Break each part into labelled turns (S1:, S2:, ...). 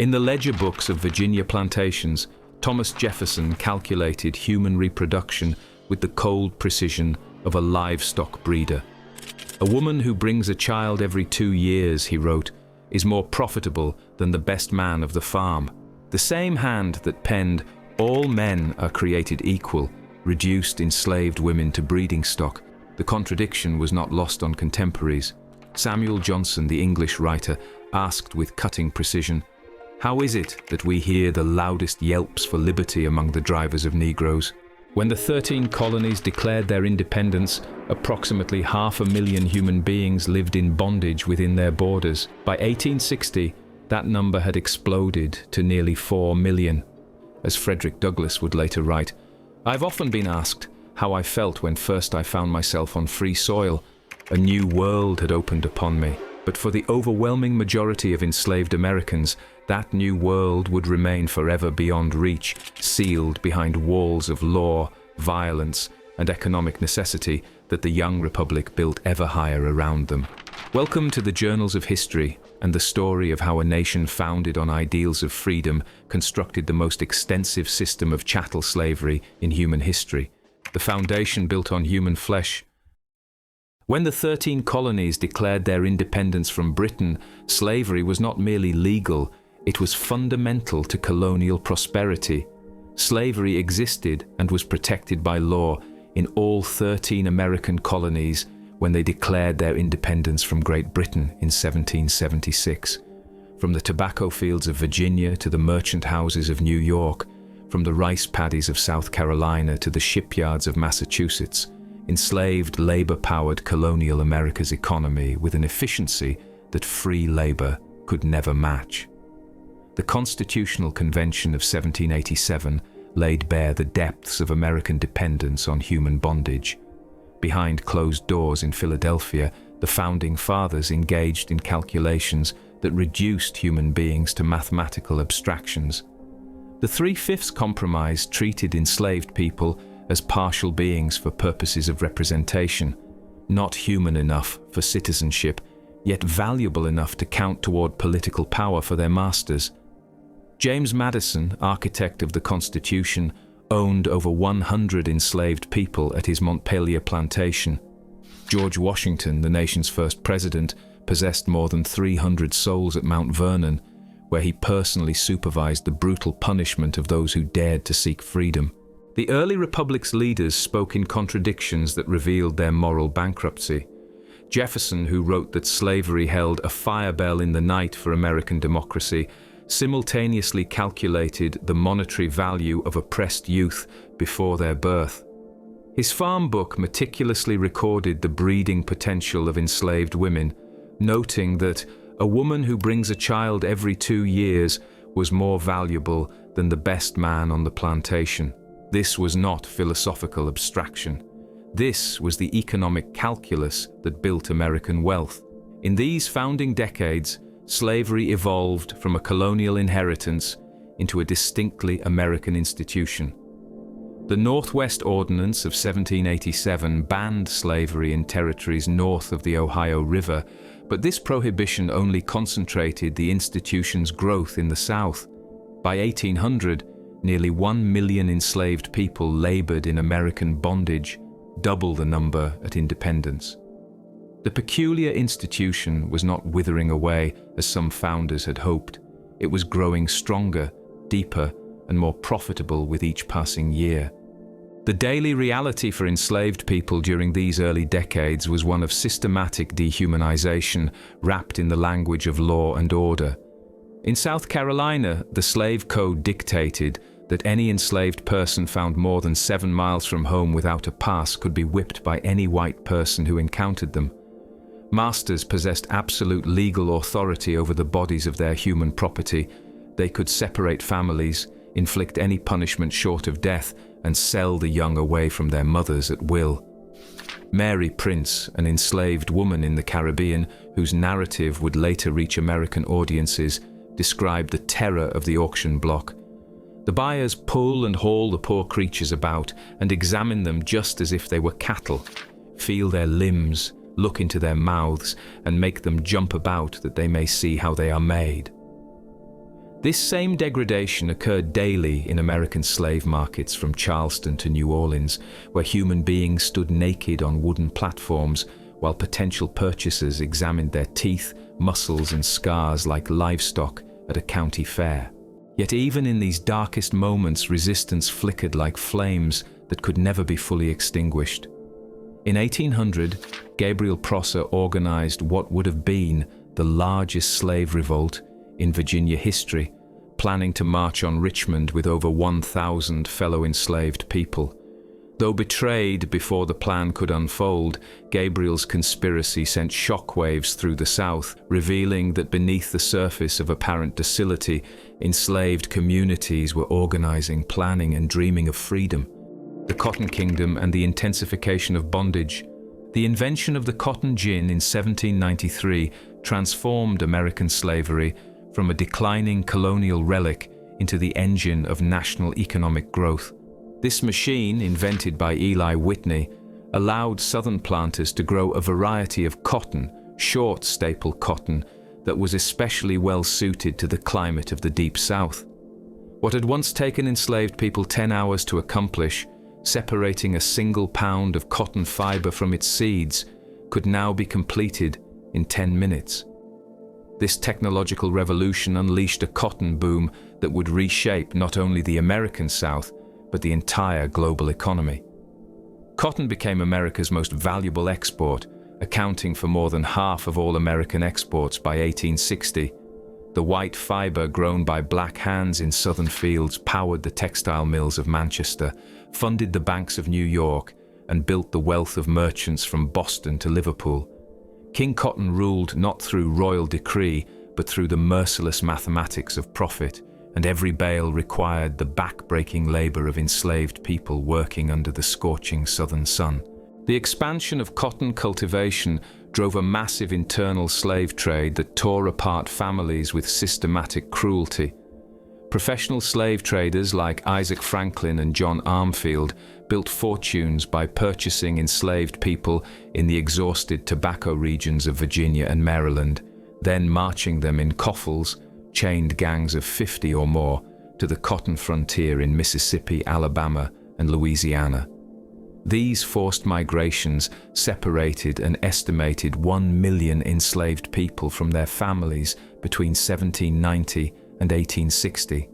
S1: In the ledger books of Virginia plantations, Thomas Jefferson calculated human reproduction with the cold precision of a livestock breeder. A woman who brings a child every 2 years, he wrote, is more profitable than the best man of the farm. The same hand that penned, "All men are created equal," reduced enslaved women to breeding stock. The contradiction was not lost on contemporaries. Samuel Johnson, the English writer, asked with cutting precision, "How is it that we hear the loudest yelps for liberty among the drivers of Negroes?" When the 13 colonies declared their independence, approximately 500,000 human beings lived in bondage within their borders. By 1860, that number had exploded to nearly 4 million. As Frederick Douglass would later write, "I've often been asked how I felt when first I found myself on free soil. A new world had opened upon me. But for the overwhelming majority of enslaved Americans, that new world would remain forever beyond reach, sealed behind walls of law, violence, and economic necessity that the young republic built ever higher around them." Welcome to the Journals of History and the story of how a nation founded on ideals of freedom constructed the most extensive system of chattel slavery in human history, the foundation built on human flesh. When the 13 colonies declared their independence from Britain, slavery was not merely legal, it was fundamental to colonial prosperity. Slavery existed and was protected by law in all 13 American colonies when they declared their independence from Great Britain in 1776. From the tobacco fields of Virginia to the merchant houses of New York, from the rice paddies of South Carolina to the shipyards of Massachusetts, enslaved labor powered colonial America's economy with an efficiency that free labor could never match. The Constitutional Convention of 1787 laid bare the depths of American dependence on human bondage. Behind closed doors in Philadelphia, the Founding Fathers engaged in calculations that reduced human beings to mathematical abstractions. The Three-Fifths Compromise treated enslaved people as partial beings for purposes of representation, not human enough for citizenship, yet valuable enough to count toward political power for their masters. James Madison, architect of the Constitution, owned over 100 enslaved people at his Montpelier plantation. George Washington, the nation's first president, possessed more than 300 souls at Mount Vernon, where he personally supervised the brutal punishment of those who dared to seek freedom. The early republic's leaders spoke in contradictions that revealed their moral bankruptcy. Jefferson, who wrote that slavery held a fire bell in the night for American democracy, simultaneously calculated the monetary value of oppressed youth before their birth. His farm book meticulously recorded the breeding potential of enslaved women, noting that a woman who brings a child every 2 years was more valuable than the best man on the plantation. This was not philosophical abstraction. This was the economic calculus that built American wealth. In these founding decades, slavery evolved from a colonial inheritance into a distinctly American institution. The Northwest Ordinance of 1787 banned slavery in territories north of the Ohio River, but this prohibition only concentrated the institution's growth in the South. By 1800, nearly 1 million enslaved people labored in American bondage, double the number at independence. The peculiar institution was not withering away as some founders had hoped. It was growing stronger, deeper, and more profitable with each passing year. The daily reality for enslaved people during these early decades was one of systematic dehumanization wrapped in the language of law and order. In South Carolina, the slave code dictated that any enslaved person found more than 7 miles from home without a pass could be whipped by any white person who encountered them. Masters possessed absolute legal authority over the bodies of their human property. They could separate families, inflict any punishment short of death, and sell the young away from their mothers at will. Mary Prince, an enslaved woman in the Caribbean whose narrative would later reach American audiences, described the terror of the auction block. The buyers pull and haul the poor creatures about and examine them just as if they were cattle, feel their limbs, look into their mouths, and make them jump about that they may see how they are made. This same degradation occurred daily in American slave markets from Charleston to New Orleans, where human beings stood naked on wooden platforms while potential purchasers examined their teeth, muscles and scars like livestock at a county fair. Yet even in these darkest moments, resistance flickered like flames that could never be fully extinguished. In 1800, Gabriel Prosser organized what would have been the largest slave revolt in Virginia history, planning to march on Richmond with over 1,000 fellow enslaved people. Though betrayed before the plan could unfold, Gabriel's conspiracy sent shockwaves through the South, revealing that beneath the surface of apparent docility, enslaved communities were organizing, planning, and dreaming of freedom. The Cotton Kingdom and the intensification of bondage. The invention of the cotton gin in 1793 transformed American slavery from a declining colonial relic into the engine of national economic growth. This machine, invented by Eli Whitney, allowed Southern planters to grow a variety of cotton, short staple cotton, that was especially well suited to the climate of the Deep South. What had once taken enslaved people 10 hours to accomplish, separating a single pound of cotton fiber from its seeds, could now be completed in 10 minutes. This technological revolution unleashed a cotton boom that would reshape not only the American South, but the entire global economy. Cotton became America's most valuable export, accounting for more than half of all American exports by 1860. The white fiber grown by black hands in southern fields powered the textile mills of Manchester, funded the banks of New York, and built the wealth of merchants from Boston to Liverpool. King Cotton ruled not through royal decree, but through the merciless mathematics of profit, and every bale required the back-breaking labor of enslaved people working under the scorching southern sun. The expansion of cotton cultivation drove a massive internal slave trade that tore apart families with systematic cruelty. Professional slave traders like Isaac Franklin and John Armfield built fortunes by purchasing enslaved people in the exhausted tobacco regions of Virginia and Maryland, then marching them in coffles, chained gangs of 50 or more, to the cotton frontier in Mississippi, Alabama, and Louisiana. These forced migrations separated an estimated 1 million enslaved people from their families between 1790 and 1860.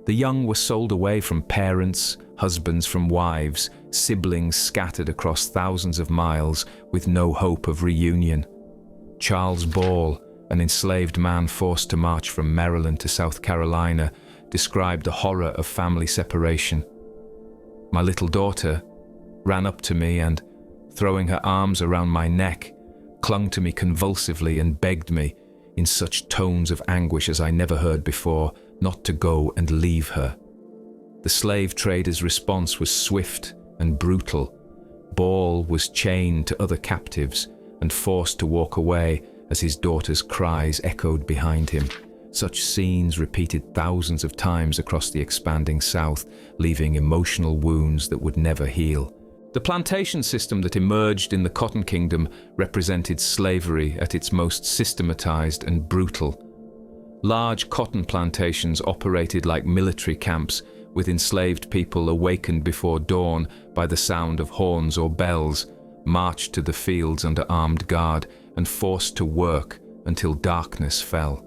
S1: The young were sold away from parents, husbands from wives, siblings scattered across thousands of miles with no hope of reunion. Charles Ball, an enslaved man forced to march from Maryland to South Carolina, described the horror of family separation. My little daughter ran up to me and, throwing her arms around my neck, clung to me convulsively and begged me, in such tones of anguish as I never heard before, not to go and leave her. The slave trader's response was swift and brutal. Ball was chained to other captives and forced to walk away as his daughter's cries echoed behind him. Such scenes repeated thousands of times across the expanding South, leaving emotional wounds that would never heal. The plantation system that emerged in the Cotton Kingdom represented slavery at its most systematized and brutal. Large cotton plantations operated like military camps, with enslaved people awakened before dawn by the sound of horns or bells, marched to the fields under armed guard, and forced to work until darkness fell.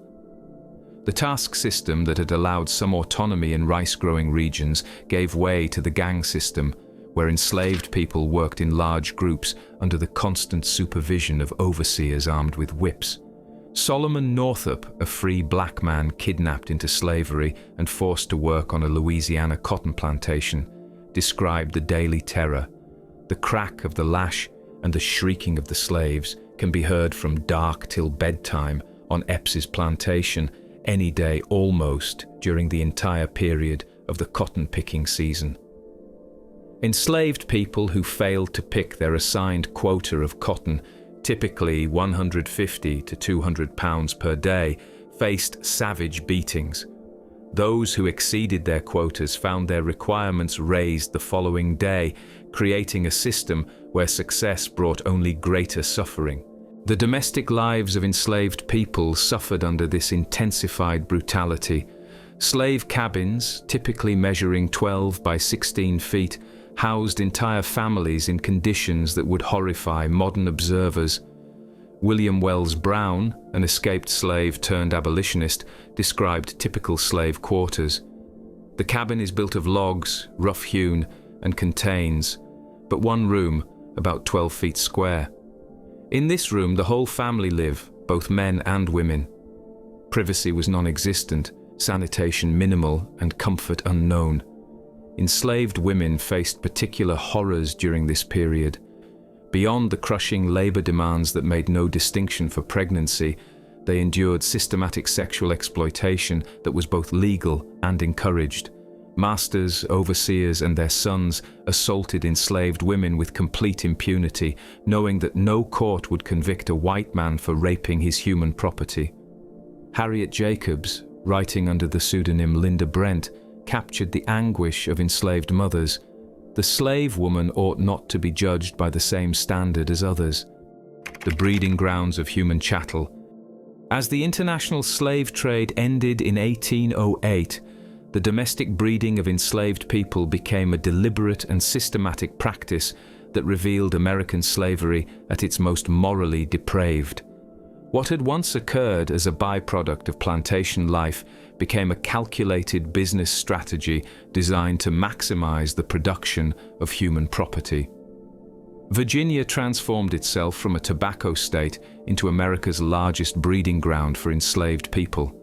S1: The task system that had allowed some autonomy in rice-growing regions gave way to the gang system, where enslaved people worked in large groups under the constant supervision of overseers armed with whips. Solomon Northup, a free black man kidnapped into slavery and forced to work on a Louisiana cotton plantation, described the daily terror. The crack of the lash and the shrieking of the slaves can be heard from dark till bedtime on Epps's plantation any day almost during the entire period of the cotton-picking season. Enslaved people who failed to pick their assigned quota of cotton, typically 150 to 200 pounds per day, faced savage beatings. Those who exceeded their quotas found their requirements raised the following day, creating a system where success brought only greater suffering. The domestic lives of enslaved people suffered under this intensified brutality, Slave cabins, typically measuring 12 by 16 feet, housed entire families in conditions that would horrify modern observers. William Wells Brown, an escaped slave turned abolitionist, described typical slave quarters. The cabin is built of logs, rough-hewn, and contains but one room, about 12 feet square. In this room, the whole family live, both men and women. Privacy was non-existent, sanitation minimal, and comfort unknown. Enslaved women faced particular horrors during this period. Beyond the crushing labor demands that made no distinction for pregnancy, they endured systematic sexual exploitation that was both legal and encouraged. Masters, overseers, and their sons assaulted enslaved women with complete impunity, knowing that no court would convict a white man for raping his human property. Harriet Jacobs, writing under the pseudonym Linda Brent, captured the anguish of enslaved mothers. The slave woman ought not to be judged by the same standard as others. The breeding grounds of human chattel. As the international slave trade ended in 1808, the domestic breeding of enslaved people became a deliberate and systematic practice that revealed American slavery at its most morally depraved. What had once occurred as a byproduct of plantation life became a calculated business strategy designed to maximize the production of human property. Virginia transformed itself from a tobacco state into America's largest breeding ground for enslaved people.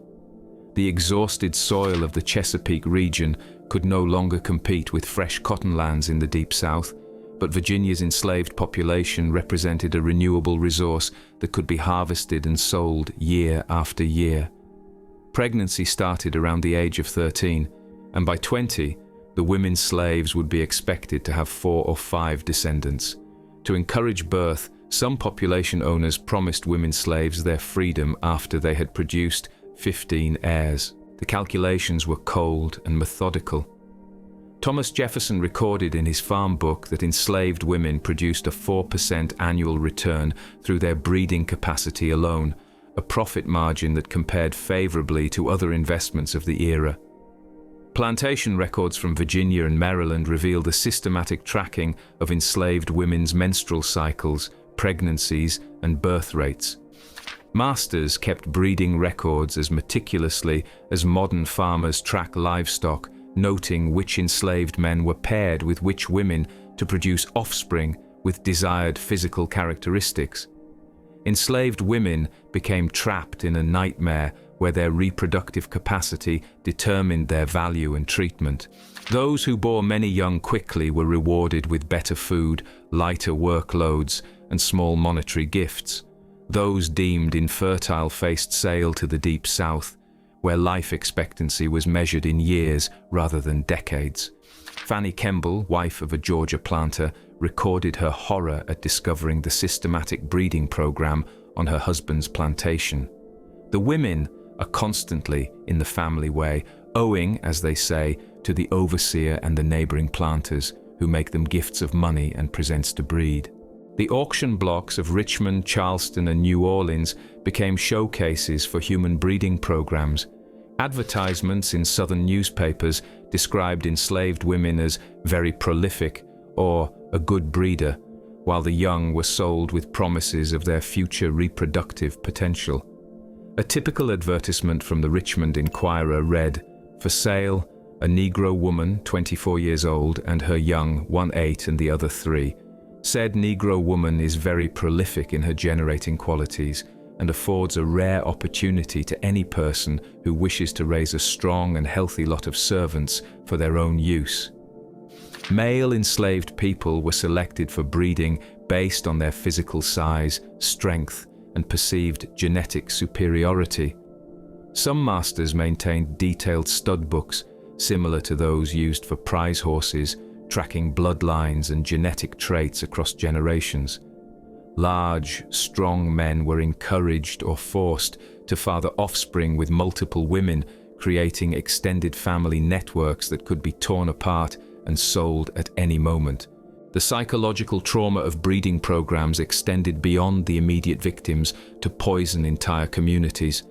S1: The exhausted soil of the Chesapeake region could no longer compete with fresh cotton lands in the Deep South, but Virginia's enslaved population represented a renewable resource that could be harvested and sold year after year. Pregnancy started around the age of 13, and by 20, the women slaves would be expected to have 4 or 5 descendants. To encourage birth, some population owners promised women slaves their freedom after they had produced 15 heirs. The calculations were cold and methodical. Thomas Jefferson recorded in his farm book that enslaved women produced a 4% annual return through their breeding capacity alone, a profit margin that compared favorably to other investments of the era. Plantation records from Virginia and Maryland reveal the systematic tracking of enslaved women's menstrual cycles, pregnancies, and birth rates. Masters kept breeding records as meticulously as modern farmers track livestock, noting which enslaved men were paired with which women to produce offspring with desired physical characteristics. Enslaved women became trapped in a nightmare where their reproductive capacity determined their value and treatment. Those who bore many young quickly were rewarded with better food, lighter workloads, and small monetary gifts. Those deemed infertile faced sail to the Deep South, where life expectancy was measured in years rather than decades. Fanny Kemble, wife of a Georgia planter, recorded her horror at discovering the systematic breeding program on her husband's plantation. The women are constantly in the family way, owing, as they say, to the overseer and the neighboring planters, who make them gifts of money and presents to breed. The auction blocks of Richmond, Charleston, and New Orleans became showcases for human breeding programs. Advertisements in southern newspapers described enslaved women as very prolific or a good breeder, while the young were sold with promises of their future reproductive potential. A typical advertisement from the Richmond Inquirer read, "For sale, a Negro woman, 24 years old, and her young, one 8 and the other 3. Said Negro woman is very prolific in her generating qualities and affords a rare opportunity to any person who wishes to raise a strong and healthy lot of servants for their own use." Male enslaved people were selected for breeding based on their physical size, strength, and perceived genetic superiority. Some masters maintained detailed stud books, similar to those used for prize horses, tracking bloodlines and genetic traits across generations. Large, strong men were encouraged or forced to father offspring with multiple women, creating extended family networks that could be torn apart and sold at any moment. The psychological trauma of breeding programs extended beyond the immediate victims to poison entire communities.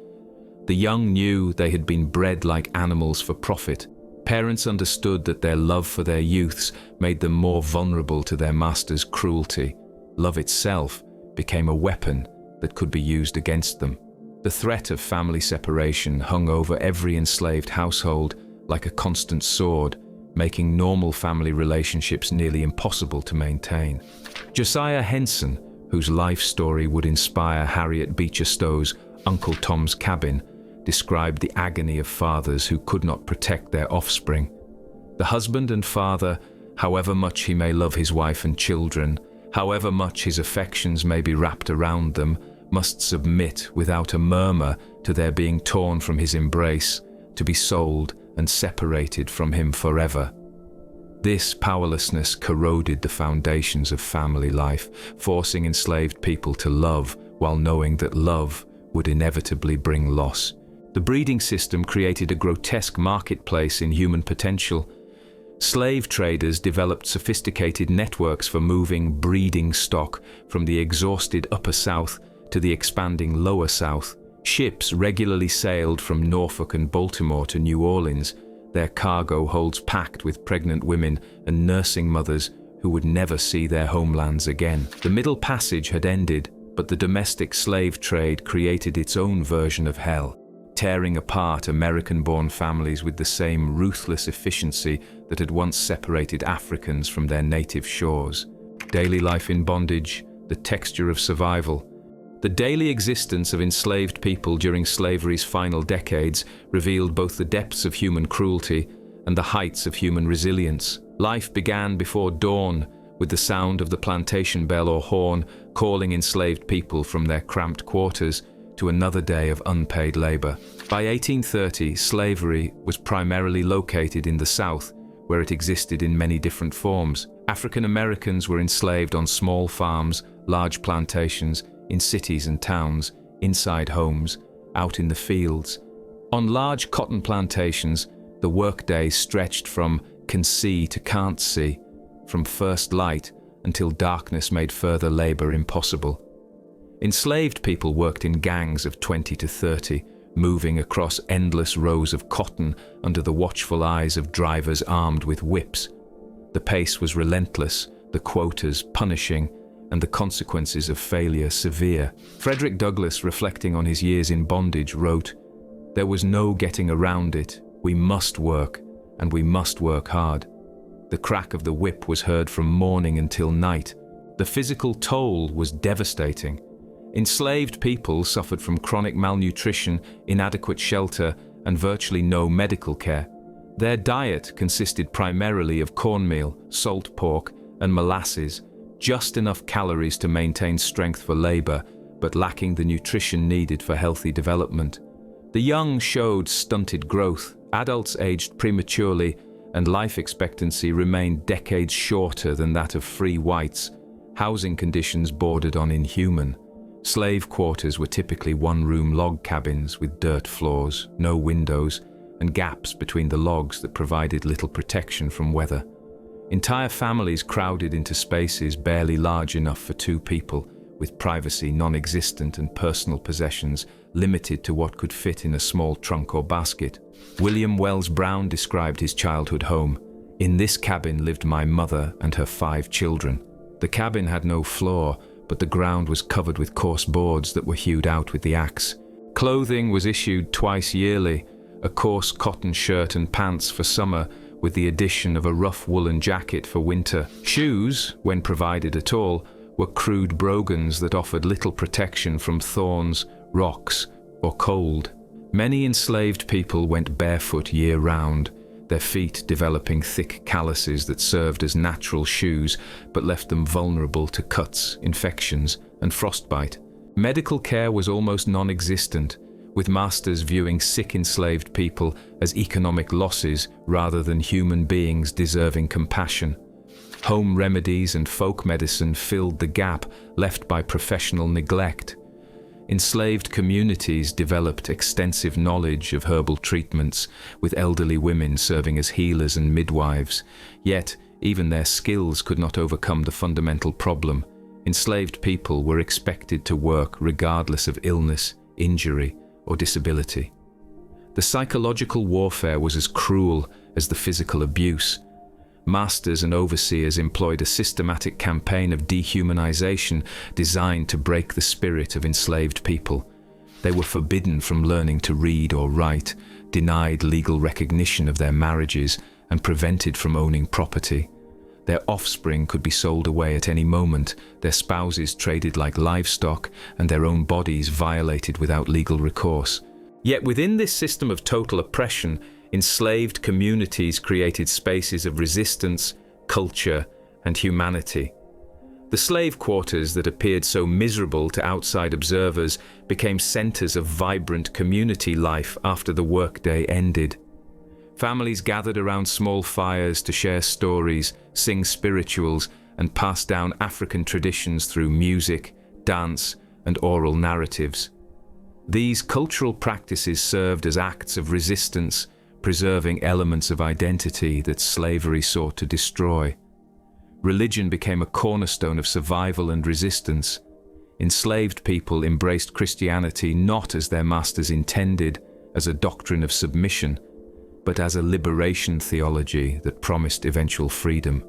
S1: The young knew they had been bred like animals for profit. Parents understood that their love for their youths made them more vulnerable to their master's cruelty. Love itself became a weapon that could be used against them. The threat of family separation hung over every enslaved household like a constant sword, making normal family relationships nearly impossible to maintain. Josiah Henson, whose life story would inspire Harriet Beecher Stowe's Uncle Tom's Cabin, described the agony of fathers who could not protect their offspring. The husband and father, however much he may love his wife and children, however much his affections may be wrapped around them, must submit without a murmur to their being torn from his embrace, to be sold and separated from him forever. This powerlessness corroded the foundations of family life, forcing enslaved people to love while knowing that love would inevitably bring loss. The breeding system created a grotesque marketplace in human potential. Slave traders developed sophisticated networks for moving breeding stock from the exhausted Upper South to the expanding Lower South. Ships regularly sailed from Norfolk and Baltimore to New Orleans, their cargo holds packed with pregnant women and nursing mothers who would never see their homelands again. The Middle Passage had ended, but the domestic slave trade created its own version of hell, tearing apart American-born families with the same ruthless efficiency that had once separated Africans from their native shores. Daily life in bondage, the texture of survival. The daily existence of enslaved people during slavery's final decades revealed both the depths of human cruelty and the heights of human resilience. Life began before dawn, with the sound of the plantation bell or horn calling enslaved people from their cramped quarters to another day of unpaid labor. By 1830, slavery was primarily located in the South, where it existed in many different forms. African Americans were enslaved on small farms, large plantations, in cities and towns, inside homes, out in the fields. On large cotton plantations, the workday stretched from can see to can't see, from first light until darkness made further labor impossible. Enslaved people worked in gangs of 20 to 30, moving across endless rows of cotton under the watchful eyes of drivers armed with whips. The pace was relentless, the quotas punishing, and the consequences of failure severe. Frederick Douglass, reflecting on his years in bondage, wrote, "There was no getting around it. We must work, and we must work hard." The crack of the whip was heard from morning until night. The physical toll was devastating. Enslaved people suffered from chronic malnutrition, inadequate shelter, and virtually no medical care. Their diet consisted primarily of cornmeal, salt pork, and molasses, just enough calories to maintain strength for labor, but lacking the nutrition needed for healthy development. The young showed stunted growth, adults aged prematurely, and life expectancy remained decades shorter than that of free whites. Housing conditions bordered on inhuman. Slave quarters were typically one-room log cabins with dirt floors, no windows, and gaps between the logs that provided little protection from weather. Entire families crowded into spaces barely large enough for two people, with privacy non-existent and personal possessions limited to what could fit in a small trunk or basket. William Wells Brown described his childhood home. "In this cabin lived my mother and her 5 children. The cabin had no floor, but the ground was covered with coarse boards that were hewed out with the axe. Clothing was issued twice yearly, a coarse cotton shirt and pants for summer, with the addition of a rough woolen jacket for winter. Shoes, when provided at all, were crude brogans that offered little protection from thorns, rocks, or cold. Many enslaved people went barefoot year-round, their feet developing thick calluses that served as natural shoes but left them vulnerable to cuts, infections, and frostbite. Medical care was almost non-existent, with masters viewing sick enslaved people as economic losses rather than human beings deserving compassion. Home remedies and folk medicine filled the gap left by professional neglect. Enslaved communities developed extensive knowledge of herbal treatments, with elderly women serving as healers and midwives. Yet, even their skills could not overcome the fundamental problem. Enslaved people were expected to work regardless of illness, injury, or disability. The psychological warfare was as cruel as the physical abuse. Masters and overseers employed a systematic campaign of dehumanization designed to break the spirit of enslaved people. They were forbidden from learning to read or write, denied legal recognition of their marriages, and prevented from owning property. Their offspring could be sold away at any moment, their spouses traded like livestock, and their own bodies violated without legal recourse. Yet within this system of total oppression, enslaved communities created spaces of resistance, culture, and humanity. The slave quarters that appeared so miserable to outside observers became centers of vibrant community life after the workday ended. Families gathered around small fires to share stories, sing spirituals, and pass down African traditions through music, dance, and oral narratives. These cultural practices served as acts of resistance, preserving elements of identity that slavery sought to destroy. Religion became a cornerstone of survival and resistance. Enslaved people embraced Christianity not as their masters intended, as a doctrine of submission, but as a liberation theology that promised eventual freedom.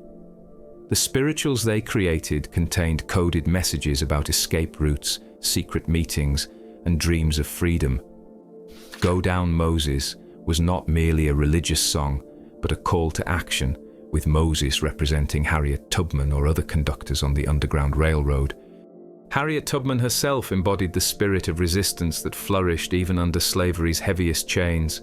S1: The spirituals they created contained coded messages about escape routes, secret meetings, and dreams of freedom. Go Down Moses was not merely a religious song, but a call to action, with Moses representing Harriet Tubman or other conductors on the Underground Railroad. Harriet Tubman herself embodied the spirit of resistance that flourished even under slavery's heaviest chains.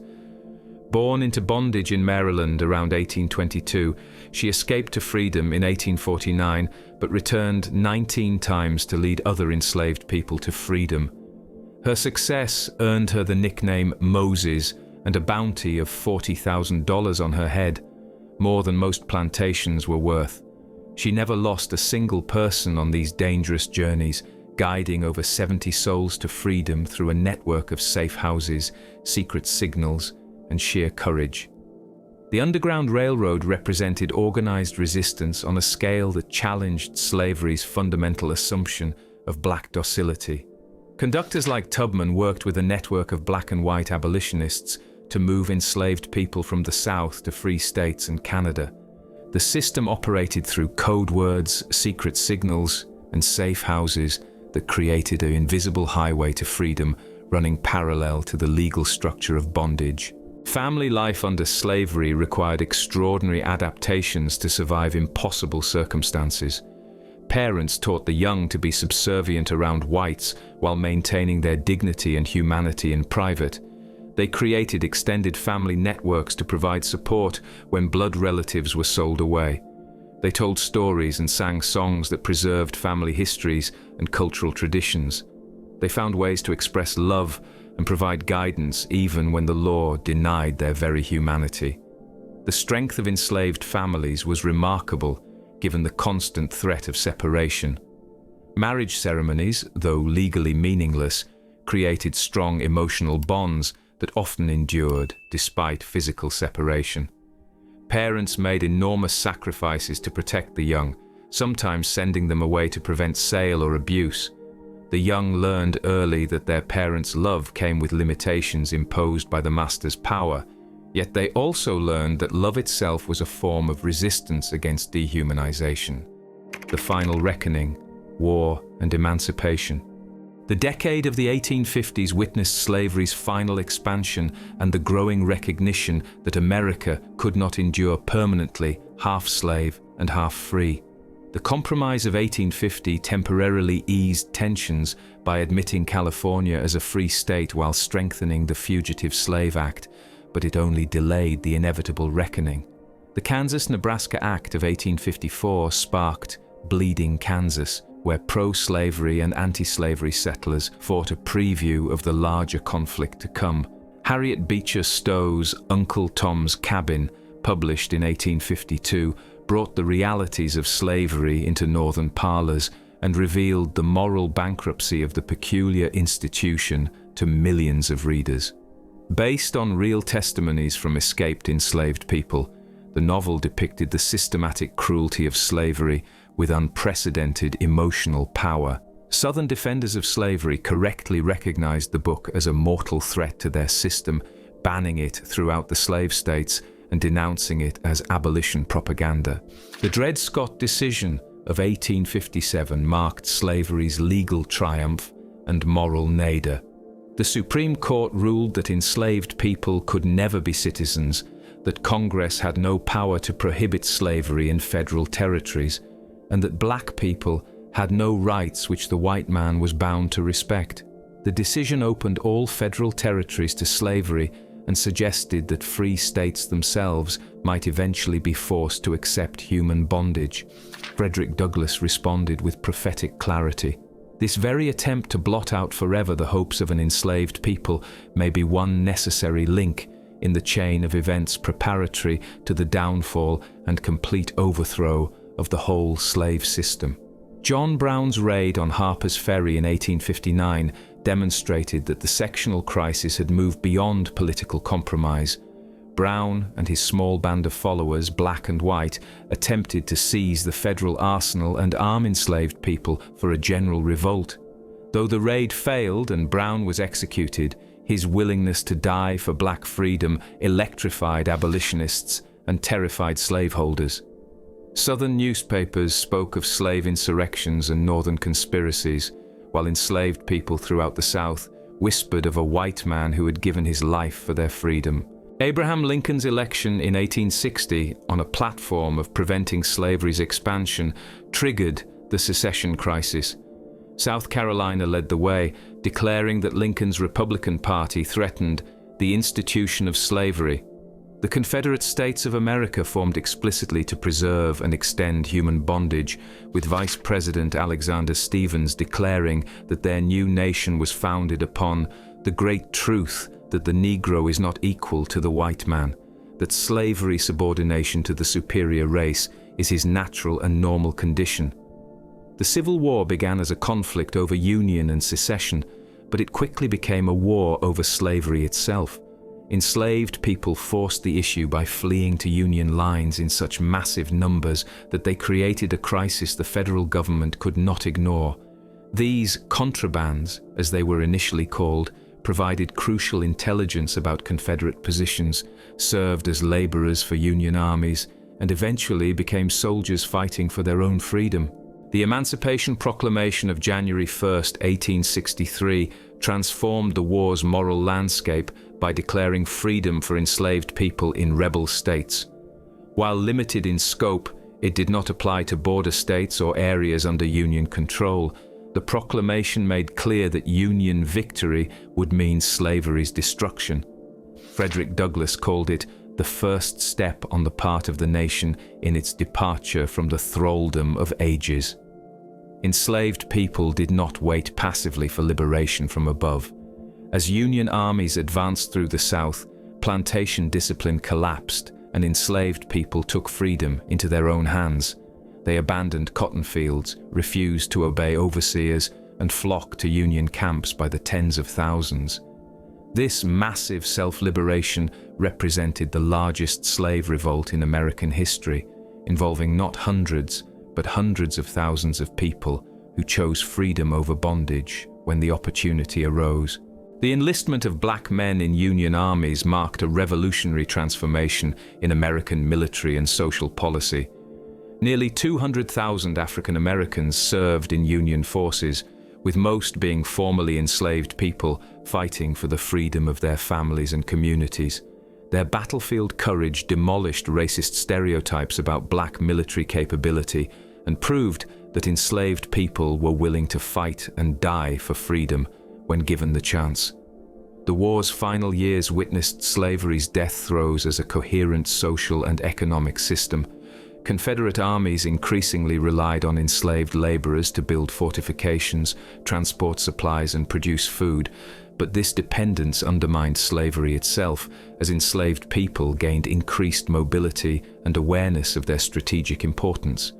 S1: Born into bondage in Maryland around 1822, she escaped to freedom in 1849, but returned 19 times to lead other enslaved people to freedom. Her success earned her the nickname Moses and a bounty of $40,000 on her head, more than most plantations were worth. She never lost a single person on these dangerous journeys, guiding over 70 souls to freedom through a network of safe houses, secret signals, and sheer courage. The Underground Railroad represented organized resistance on a scale that challenged slavery's fundamental assumption of black docility. Conductors like Tubman worked with a network of black and white abolitionists to move enslaved people from the South to free states and Canada. The system operated through code words, secret signals, and safe houses that created an invisible highway to freedom running parallel to the legal structure of bondage. Family life under slavery required extraordinary adaptations to survive impossible circumstances. Parents taught the young to be subservient around whites while maintaining their dignity and humanity in private. They created extended family networks to provide support when blood relatives were sold away. They told stories and sang songs that preserved family histories and cultural traditions. They found ways to express love and provide guidance even when the law denied their very humanity. The strength of enslaved families was remarkable, given the constant threat of separation. Marriage ceremonies, though legally meaningless, created strong emotional bonds that often endured despite physical separation. Parents made enormous sacrifices to protect the young, sometimes sending them away to prevent sale or abuse. The young learned early that their parents' love came with limitations imposed by the master's power, yet they also learned that love itself was a form of resistance against dehumanization. The final reckoning, war, and emancipation. The decade of the 1850s witnessed slavery's final expansion and the growing recognition that America could not endure permanently half slave and half free. The Compromise of 1850 temporarily eased tensions by admitting California as a free state while strengthening the Fugitive Slave Act, but it only delayed the inevitable reckoning. The Kansas-Nebraska Act of 1854 sparked Bleeding Kansas, where pro-slavery and anti-slavery settlers fought a preview of the larger conflict to come. Harriet Beecher Stowe's Uncle Tom's Cabin, published in 1852, brought the realities of slavery into northern parlors and revealed the moral bankruptcy of the peculiar institution to millions of readers. Based on real testimonies from escaped enslaved people, the novel depicted the systematic cruelty of slavery with unprecedented emotional power. Southern defenders of slavery correctly recognized the book as a mortal threat to their system, banning it throughout the slave states and denouncing it as abolition propaganda. The Dred Scott decision of 1857 marked slavery's legal triumph and moral nadir. The Supreme Court ruled that enslaved people could never be citizens, that Congress had no power to prohibit slavery in federal territories, and that black people had no rights which the white man was bound to respect. The decision opened all federal territories to slavery and suggested that free states themselves might eventually be forced to accept human bondage. Frederick Douglass responded with prophetic clarity. This very attempt to blot out forever the hopes of an enslaved people may be one necessary link in the chain of events preparatory to the downfall and complete overthrow of the whole slave system. John Brown's raid on Harper's Ferry in 1859 demonstrated that the sectional crisis had moved beyond political compromise. Brown and his small band of followers, black and white, attempted to seize the federal arsenal and arm enslaved people for a general revolt. Though the raid failed and Brown was executed, his willingness to die for black freedom electrified abolitionists and terrified slaveholders. Southern newspapers spoke of slave insurrections and northern conspiracies, while enslaved people throughout the South whispered of a white man who had given his life for their freedom. Abraham Lincoln's election in 1860, on a platform of preventing slavery's expansion, triggered the secession crisis. South Carolina led the way, declaring that Lincoln's Republican Party threatened the institution of slavery. The Confederate States of America formed explicitly to preserve and extend human bondage, with Vice President Alexander Stephens declaring that their new nation was founded upon the great truth that the Negro is not equal to the white man, that slavery subordination to the superior race is his natural and normal condition. The Civil War began as a conflict over Union and secession, but it quickly became a war over slavery itself. Enslaved people forced the issue by fleeing to Union lines in such massive numbers that they created a crisis the federal government could not ignore. These contrabands, as they were initially called, provided crucial intelligence about Confederate positions, served as laborers for Union armies, and eventually became soldiers fighting for their own freedom. The Emancipation Proclamation of January 1, 1863, transformed the war's moral landscape by declaring freedom for enslaved people in rebel states. While limited in scope, it did not apply to border states or areas under Union control. The proclamation made clear that Union victory would mean slavery's destruction. Frederick Douglass called it the first step on the part of the nation in its departure from the thraldom of ages. Enslaved people did not wait passively for liberation from above. As Union armies advanced through the South, plantation discipline collapsed and enslaved people took freedom into their own hands. They abandoned cotton fields, refused to obey overseers, and flocked to Union camps by the tens of thousands. This massive self-liberation represented the largest slave revolt in American history, involving not hundreds, but hundreds of thousands of people who chose freedom over bondage when the opportunity arose. The enlistment of black men in Union armies marked a revolutionary transformation in American military and social policy. Nearly 200,000 African Americans served in Union forces, with most being formerly enslaved people fighting for the freedom of their families and communities. Their battlefield courage demolished racist stereotypes about black military capability and proved that enslaved people were willing to fight and die for freedom when given the chance. The war's final years witnessed slavery's death throes as a coherent social and economic system. Confederate armies increasingly relied on enslaved laborers to build fortifications, transport supplies, and produce food, but this dependence undermined slavery itself, as enslaved people gained increased mobility and awareness of their strategic importance.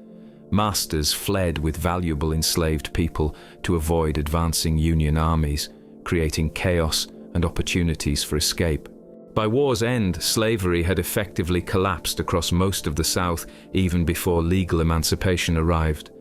S1: Masters fled with valuable enslaved people to avoid advancing Union armies, creating chaos and opportunities for escape. By war's end, slavery had effectively collapsed across most of the South even before legal emancipation arrived.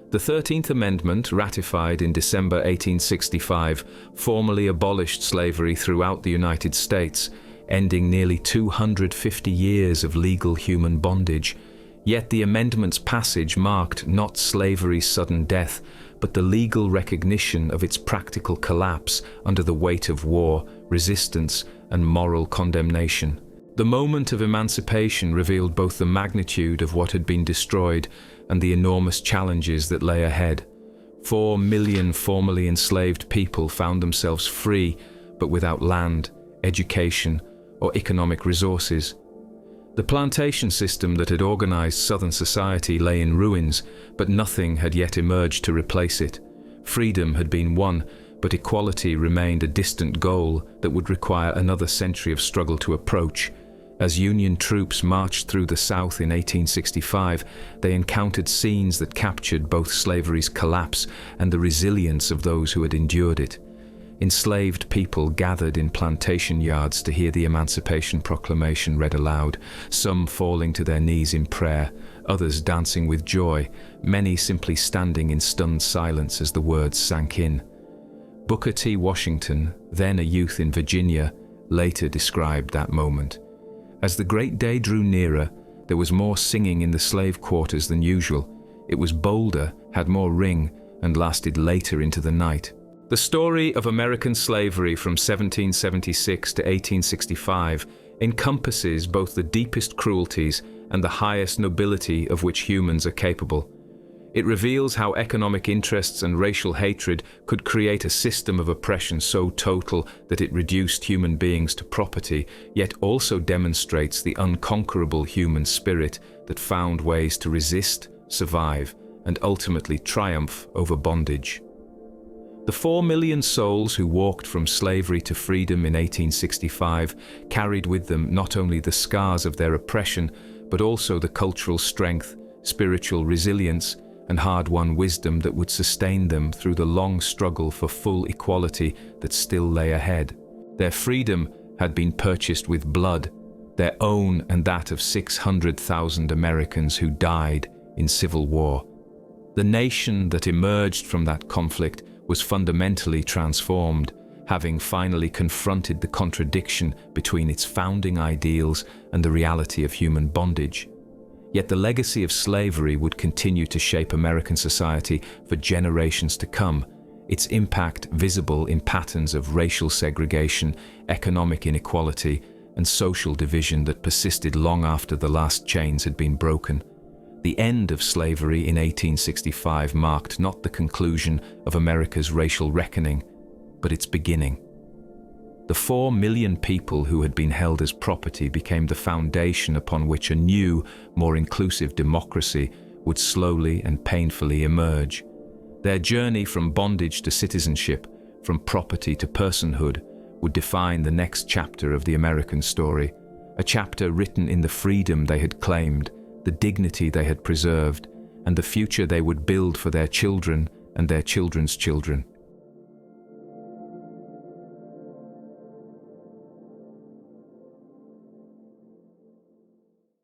S1: The 13th Amendment, ratified in December 1865, formally abolished slavery throughout the United States, ending nearly 250 years of legal human bondage. Yet the amendment's passage marked not slavery's sudden death, but the legal recognition of its practical collapse under the weight of war, resistance, and moral condemnation. The moment of emancipation revealed both the magnitude of what had been destroyed and the enormous challenges that lay ahead. 4 million formerly enslaved people found themselves free, but without land, education, or economic resources. The plantation system that had organized Southern society lay in ruins, but nothing had yet emerged to replace it. Freedom had been won, but equality remained a distant goal that would require another century of struggle to approach. As Union troops marched through the South in 1865, they encountered scenes that captured both slavery's collapse and the resilience of those who had endured it. Enslaved people gathered in plantation yards to hear the Emancipation Proclamation read aloud, some falling to their knees in prayer, others dancing with joy, many simply standing in stunned silence as the words sank in. Booker T. Washington, then a youth in Virginia, later described that moment. As the great day drew nearer, there was more singing in the slave quarters than usual. It was bolder, had more ring, and lasted later into the night. The story of American slavery from 1776 to 1865 encompasses both the deepest cruelties and the highest nobility of which humans are capable. It reveals how economic interests and racial hatred could create a system of oppression so total that it reduced human beings to property, yet also demonstrates the unconquerable human spirit that found ways to resist, survive, and ultimately triumph over bondage. The 4 million souls who walked from slavery to freedom in 1865 carried with them not only the scars of their oppression, but also the cultural strength, spiritual resilience, and hard-won wisdom that would sustain them through the long struggle for full equality that still lay ahead. Their freedom had been purchased with blood, their own and that of 600,000 Americans who died in civil war. The nation that emerged from that conflict was fundamentally transformed, having finally confronted the contradiction between its founding ideals and the reality of human bondage. Yet the legacy of slavery would continue to shape American society for generations to come, its impact visible in patterns of racial segregation, economic inequality, and social division that persisted long after the last chains had been broken. The end of slavery in 1865 marked not the conclusion of America's racial reckoning, but its beginning. The 4 million people who had been held as property became the foundation upon which a new, more inclusive democracy would slowly and painfully emerge. Their journey from bondage to citizenship, from property to personhood, would define the next chapter of the American story, a chapter written in the freedom they had claimed, the dignity they had preserved, and the future they would build for their children and their children's children.